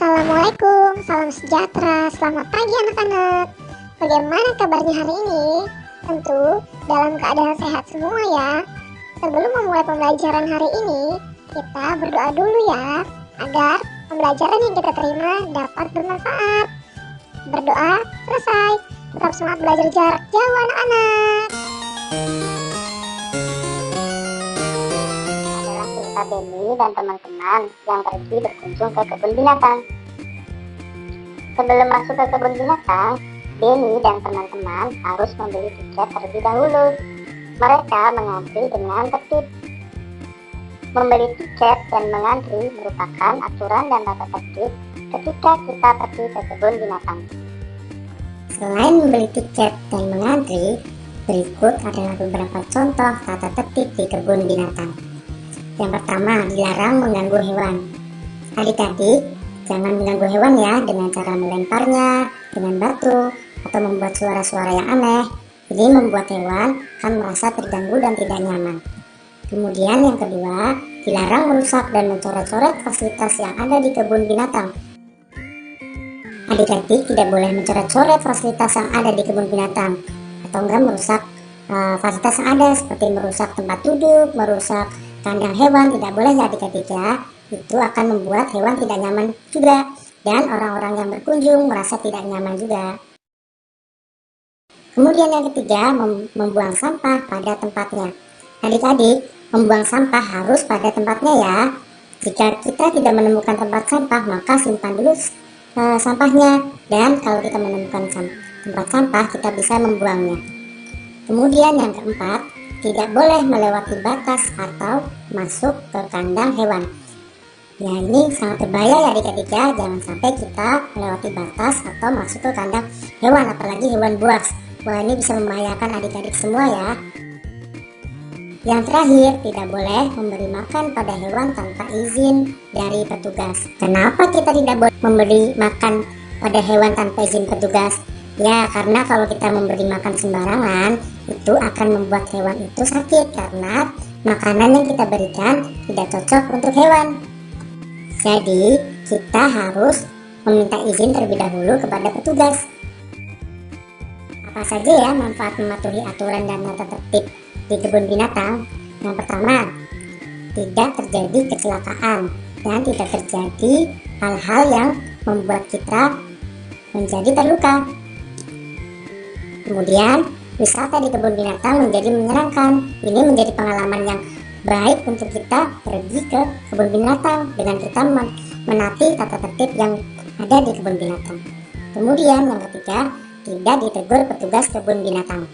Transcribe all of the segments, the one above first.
Assalamualaikum, salam sejahtera, selamat pagi anak-anak. Bagaimana kabarnya hari ini? Tentu dalam keadaan sehat semua ya. Sebelum memulai pembelajaran hari ini, kita berdoa dulu ya, agar pembelajaran yang kita terima dapat bermanfaat. Berdoa selesai, tetap semangat belajar jarak jauh anak-anak. Benny dan teman-teman yang pergi berkunjung ke kebun binatang. Sebelum masuk ke kebun binatang, Benny dan teman-teman harus membeli tiket terlebih dahulu. Mereka mengantri dengan tertib. Membeli tiket dan mengantri merupakan aturan dan tata tertib ketika kita pergi ke kebun binatang. Selain membeli tiket dan mengantri, berikut adalah beberapa contoh tata tertib di kebun binatang. Yang pertama, dilarang mengganggu hewan. Adik-adik, jangan mengganggu hewan ya dengan cara melemparnya dengan batu atau membuat suara-suara yang aneh. Ini membuat hewan akan merasa terganggu dan tidak nyaman. Kemudian yang kedua, dilarang merusak dan mencoret-coret fasilitas yang ada di kebun binatang. Adik-adik tidak boleh mencoret-coret fasilitas yang ada di kebun binatang atau enggak merusak fasilitas yang ada seperti merusak tempat duduk, merusak kandang hewan. Tidak boleh ya adik-adik ya, itu akan membuat hewan tidak nyaman juga dan orang-orang yang berkunjung merasa tidak nyaman juga. Kemudian yang ketiga, membuang sampah pada tempatnya. Adik-adik, membuang sampah harus pada tempatnya ya. Jika kita tidak menemukan tempat sampah, maka simpan dulu sampahnya, dan kalau kita menemukan tempat sampah, kita bisa membuangnya. Kemudian yang keempat, tidak boleh melewati batas atau masuk ke kandang hewan. Ya, ini sangat berbahaya ya adik-adik ya, jangan sampai kita melewati batas atau masuk ke kandang hewan, apalagi hewan buas. Wah, ini bisa membahayakan adik-adik semua ya. Yang terakhir, tidak boleh memberi makan pada hewan tanpa izin dari petugas. Kenapa kita tidak boleh memberi makan pada hewan tanpa izin petugas? Ya, karena kalau kita memberi makan sembarangan, itu akan membuat hewan itu sakit karena makanan yang kita berikan tidak cocok untuk hewan. Jadi, kita harus meminta izin terlebih dahulu kepada petugas. Apa saja ya manfaat mematuhi aturan dan tata tertib di kebun binatang? Yang pertama, tidak terjadi kecelakaan dan tidak terjadi hal-hal yang membuat kita menjadi terluka. Kemudian, wisata di kebun binatang menjadi menyenangkan. Ini menjadi pengalaman yang baik untuk kita pergi ke kebun binatang dengan kita menaati tata tertib yang ada di kebun binatang. Kemudian yang ketiga, tidak ditegur petugas kebun binatang.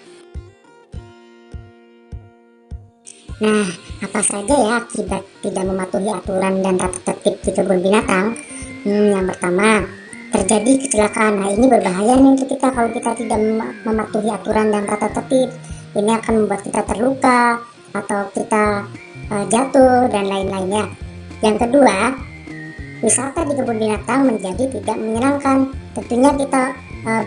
Nah, apa saja ya akibat tidak mematuhi aturan dan tata tertib di kebun binatang? Yang pertama, terjadi kecelakaan. Nah, ini berbahaya nih untuk kita kalau kita tidak mematuhi aturan dan tata tertib. Ini akan membuat kita terluka atau kita jatuh dan lain-lainnya. Yang kedua, wisata di kebun binatang menjadi tidak menyenangkan. Tentunya kita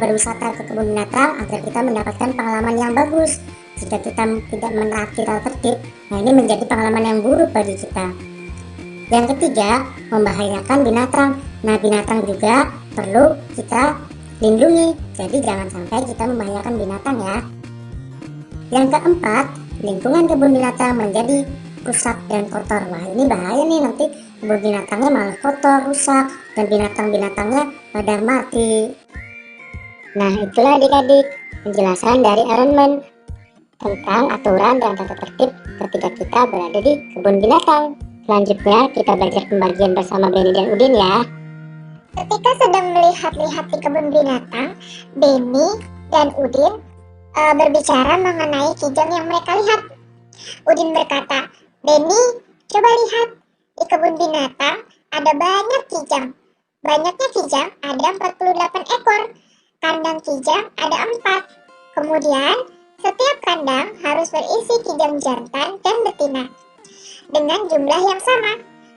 berwisata ke kebun binatang agar kita mendapatkan pengalaman yang bagus. Jika kita tidak menaati tata tertib, nah ini menjadi pengalaman yang buruk bagi kita. Yang ketiga, membahayakan binatang. Nah, binatang juga perlu kita lindungi, jadi jangan sampai kita membahayakan binatang ya. Yang keempat, lingkungan kebun binatang menjadi rusak dan kotor. Wah, ini bahaya nih, nanti kebun binatangnya malah kotor, rusak, dan binatang-binatangnya pada mati. Nah, itulah adik-adik penjelasan dari Ironman tentang aturan dan tata tertib ketika kita berada di kebun binatang. Selanjutnya kita belajar pembagian bersama Benny dan Udin ya. Ketika sedang melihat-lihat di kebun binatang, Benny dan Udin berbicara mengenai kijang yang mereka lihat. Udin berkata, "Benny, coba lihat, di kebun binatang ada banyak kijang. Banyaknya kijang ada 48 ekor. Kandang kijang ada 4. Kemudian, setiap kandang harus berisi kijang jantan dan betina dengan jumlah yang sama.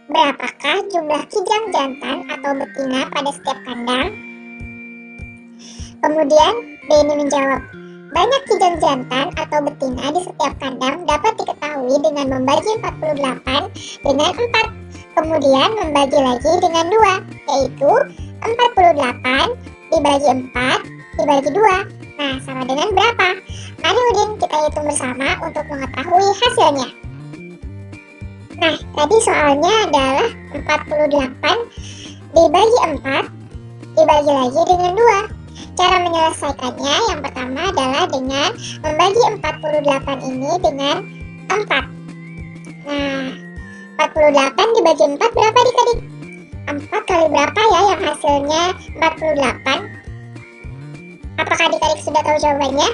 Berapakah jumlah kijang jantan atau betina pada setiap kandang?" Kemudian Benny menjawab, "Banyak kijang jantan atau betina di setiap kandang dapat diketahui dengan membagi 48 dengan 4. Kemudian membagi lagi dengan 2, yaitu 48 dibagi 4 dibagi 2. Nah, sama dengan berapa? Mari Udin kita hitung bersama untuk mengetahui hasilnya. Nah, tadi soalnya adalah 48 dibagi 4 dibagi lagi dengan 2. Cara menyelesaikannya yang pertama adalah dengan membagi 48 ini dengan 4. Nah, 48 dibagi 4 berapa adik-adik? 4 kali berapa ya yang hasilnya 48? Apakah adik-adik sudah tahu jawabannya?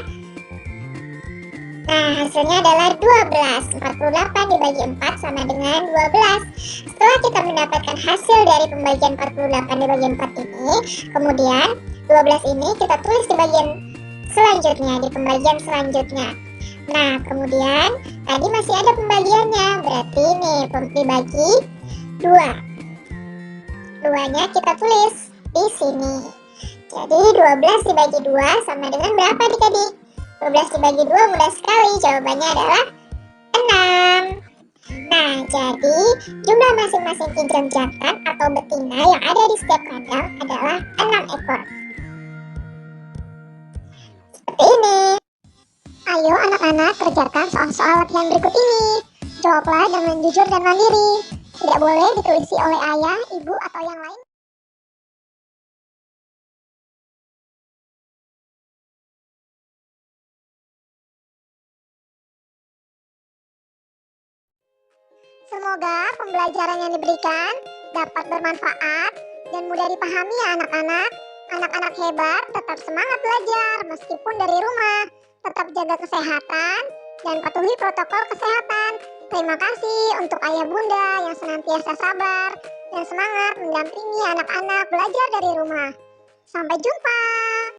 Nah, hasilnya adalah 12. 48 dibagi 4 sama dengan 12. Setelah kita mendapatkan hasil dari pembagian 48 dibagi 4 ini, kemudian 12 ini kita tulis di bagian selanjutnya, di pembagian selanjutnya. Nah, kemudian tadi masih ada pembagiannya, berarti ini dibagi 2. 2-nya kita tulis di sini. Jadi 12 dibagi 2 sama dengan berapa adik-adik? 12 dibagi 2 mudah sekali, jawabannya adalah 6. Nah, jadi jumlah masing-masing kijang jantan atau betina yang ada di setiap kandang adalah 6 ekor. Seperti ini. Ayo anak-anak kerjakan soal-soal latihan berikut ini. Jawablah dengan jujur dan mandiri. Tidak boleh ditulisi oleh ayah, ibu, atau yang lain. Semoga pembelajaran yang diberikan dapat bermanfaat dan mudah dipahami ya anak-anak. Anak-anak hebat tetap semangat belajar meskipun dari rumah. Tetap jaga kesehatan dan patuhi protokol kesehatan. Terima kasih untuk ayah bunda yang senantiasa sabar dan semangat mendampingi anak-anak belajar dari rumah. Sampai jumpa.